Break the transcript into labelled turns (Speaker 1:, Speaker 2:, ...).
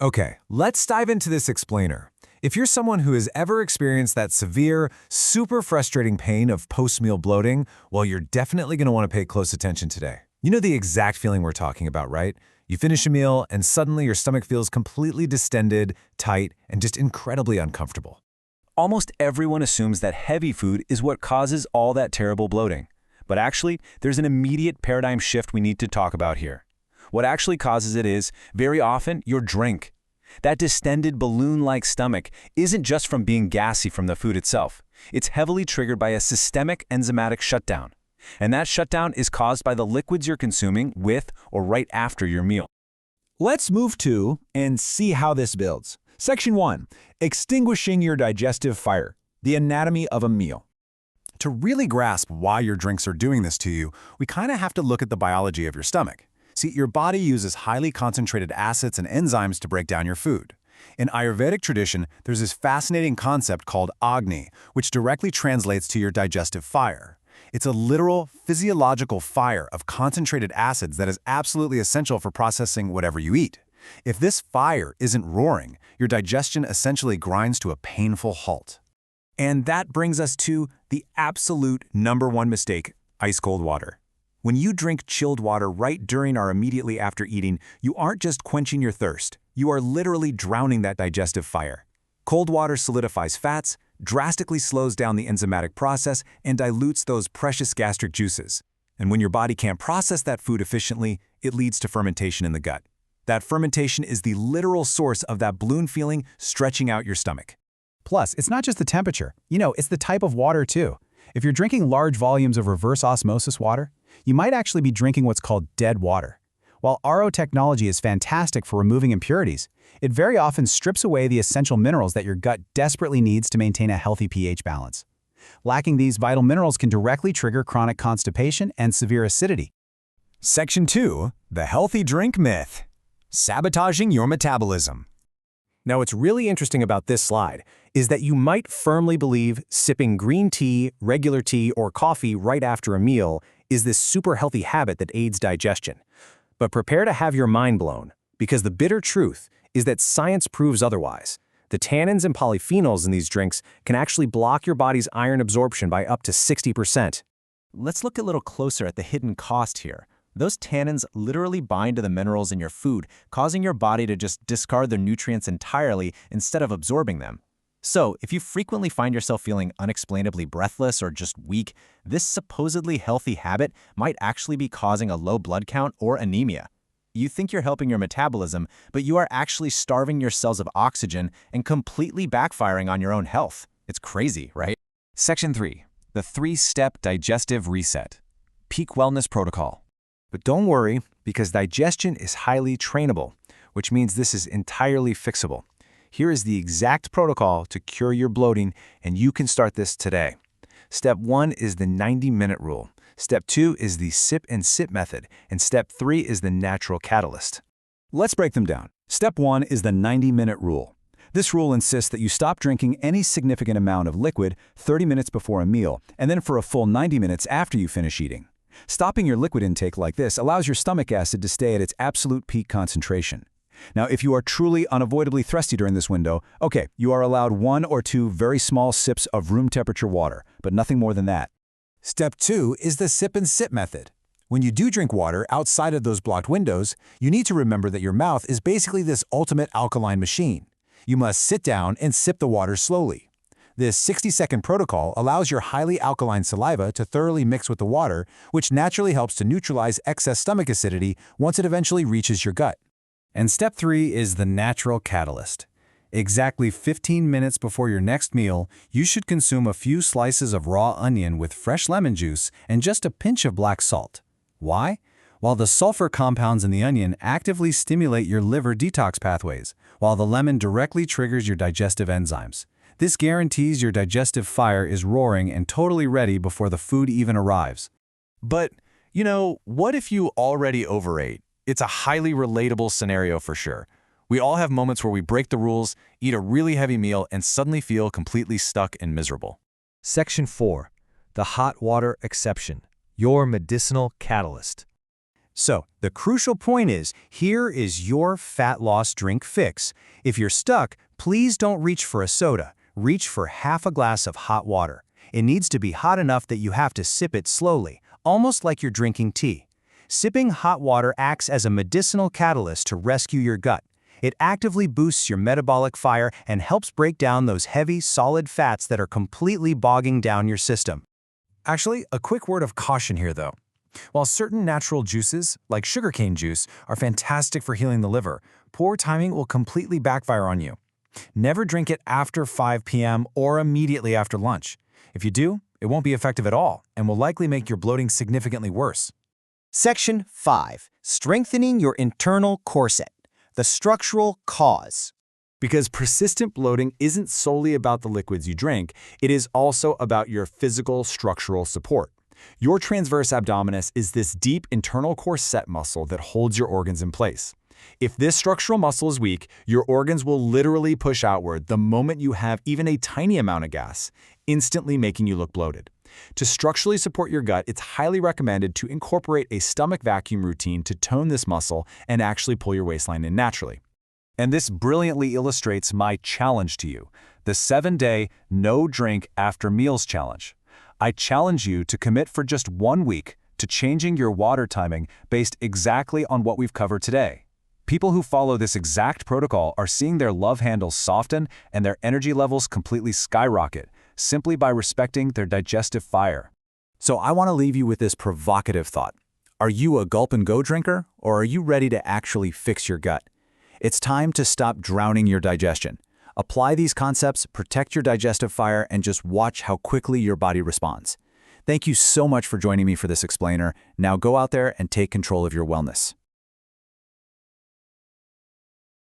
Speaker 1: Okay, let's dive into this explainer. If you're someone who has ever experienced that severe, super frustrating pain of post-meal bloating, well, you're definitely going to want to pay close attention today. You know the exact feeling we're talking about, right? You finish a meal, and suddenly your stomach feels completely distended, tight, and just incredibly uncomfortable.
Speaker 2: Almost everyone assumes that heavy food is what causes all that terrible bloating. But actually, there's an immediate paradigm shift we need to talk about here. What actually causes it is, very often, your drink. That distended balloon-like stomach isn't just from being gassy from the food itself. It's heavily triggered by a systemic enzymatic shutdown. And that shutdown is caused by the liquids you're consuming with or right after your meal.
Speaker 3: Let's move to and see how this builds. Section 1. Extinguishing your digestive fire. The anatomy of a meal.
Speaker 1: To really grasp why your drinks are doing this to you, we kind of have to look at the biology of your stomach. See, your body uses highly concentrated acids and enzymes to break down your food. In Ayurvedic tradition, there's this fascinating concept called Agni, which directly translates to your digestive fire. It's a literal, physiological fire of concentrated acids that is absolutely essential for processing whatever you eat. If this fire isn't roaring, your digestion essentially grinds to a painful halt. And that brings us to the absolute #1 mistake, ice-cold water. When you drink chilled water right during or immediately after eating, you aren't just quenching your thirst, you are literally drowning that digestive fire. Cold water solidifies fats, drastically slows down the enzymatic process, and dilutes those precious gastric juices. And when your body can't process that food efficiently, it leads to fermentation in the gut. That fermentation is the literal source of that balloon feeling stretching out your stomach.
Speaker 3: Plus, it's not just the temperature. It's the type of water too. If you're drinking large volumes of reverse osmosis water, you might actually be drinking what's called dead water. While RO technology is fantastic for removing impurities, it very often strips away the essential minerals that your gut desperately needs to maintain a healthy pH balance. Lacking these vital minerals can directly trigger chronic constipation and severe acidity.
Speaker 1: Section 2. The healthy drink myth. Sabotaging your metabolism.
Speaker 4: Now, what's really interesting about this slide is that you might firmly believe sipping green tea, regular tea, or coffee right after a meal is this super healthy habit that aids digestion. But prepare to have your mind blown, because the bitter truth is that science proves otherwise. The tannins and polyphenols in these drinks can actually block your body's iron absorption by up to 60%.
Speaker 2: Let's look a little closer at the hidden cost here. Those tannins literally bind to the minerals in your food, causing your body to just discard their nutrients entirely instead of absorbing them. So, if you frequently find yourself feeling unexplainably breathless or just weak, this supposedly healthy habit might actually be causing a low blood count or anemia. You think you're helping your metabolism, but you are actually starving your cells of oxygen and completely backfiring on your own health. It's crazy, right?
Speaker 1: Section 3. The 3-step digestive reset. Peak wellness protocol. But don't worry, because digestion is highly trainable, which means this is entirely fixable. Here is the exact protocol to cure your bloating, and you can start this today. Step 1 is the 90-minute rule. Step 2 is the sip and sip method, and Step 3 is the natural catalyst.
Speaker 3: Let's break them down. Step 1 is the 90-minute rule. This rule insists that you stop drinking any significant amount of liquid 30 minutes before a meal, and then for a full 90 minutes after you finish eating. Stopping your liquid intake like this allows your stomach acid to stay at its absolute peak concentration. Now, if you are truly unavoidably thirsty during this window, okay, you are allowed 1 or 2 very small sips of room temperature water, but nothing more than that.
Speaker 1: Step 2 is the sip and sip method. When you do drink water outside of those blocked windows, you need to remember that your mouth is basically this ultimate alkaline machine. You must sit down and sip the water slowly. This 60-second protocol allows your highly alkaline saliva to thoroughly mix with the water, which naturally helps to neutralize excess stomach acidity once it eventually reaches your gut. And Step 3 is the natural catalyst. Exactly 15 minutes before your next meal, you should consume a few slices of raw onion with fresh lemon juice and just a pinch of black salt. Why? While the sulfur compounds in the onion actively stimulate your liver detox pathways, while the lemon directly triggers your digestive enzymes. This guarantees your digestive fire is roaring and totally ready before the food even arrives.
Speaker 2: But, what if you already overate? It's a highly relatable scenario for sure. We all have moments where we break the rules, eat a really heavy meal, and suddenly feel completely stuck and miserable.
Speaker 4: Section 4. The hot water exception. Your medicinal catalyst. So, the crucial point is, here is your fat loss drink fix. If you're stuck, please don't reach for a soda. Reach for half a glass of hot water. It needs to be hot enough that you have to sip it slowly, almost like you're drinking tea. Sipping hot water acts as a medicinal catalyst to rescue your gut. It actively boosts your metabolic fire and helps break down those heavy, solid fats that are completely bogging down your system.
Speaker 3: Actually, a quick word of caution here, though. While certain natural juices, like sugarcane juice, are fantastic for healing the liver, poor timing will completely backfire on you. Never drink it after 5 p.m. or immediately after lunch. If you do, it won't be effective at all and will likely make your bloating significantly worse.
Speaker 2: Section 5. Strengthening your internal corset. The structural cause.
Speaker 3: Because persistent bloating isn't solely about the liquids you drink, it is also about your physical structural support. Your transverse abdominis is this deep internal corset muscle that holds your organs in place. If this structural muscle is weak, your organs will literally push outward the moment you have even a tiny amount of gas, instantly making you look bloated. To structurally support your gut, it's highly recommended to incorporate a stomach vacuum routine to tone this muscle and actually pull your waistline in naturally. And this brilliantly illustrates my challenge to you, the 7-day no drink after meals challenge. I challenge you to commit for just 1 week to changing your water timing based exactly on what we've covered today. People who follow this exact protocol are seeing their love handles soften and their energy levels completely skyrocket, simply by respecting their digestive fire. So I want to leave you with this provocative thought. Are you a gulp-and-go drinker, or are you ready to actually fix your gut? It's time to stop drowning your digestion. Apply these concepts, protect your digestive fire, and just watch how quickly your body responds. Thank you so much for joining me for this explainer. Now go out there and take control of your wellness.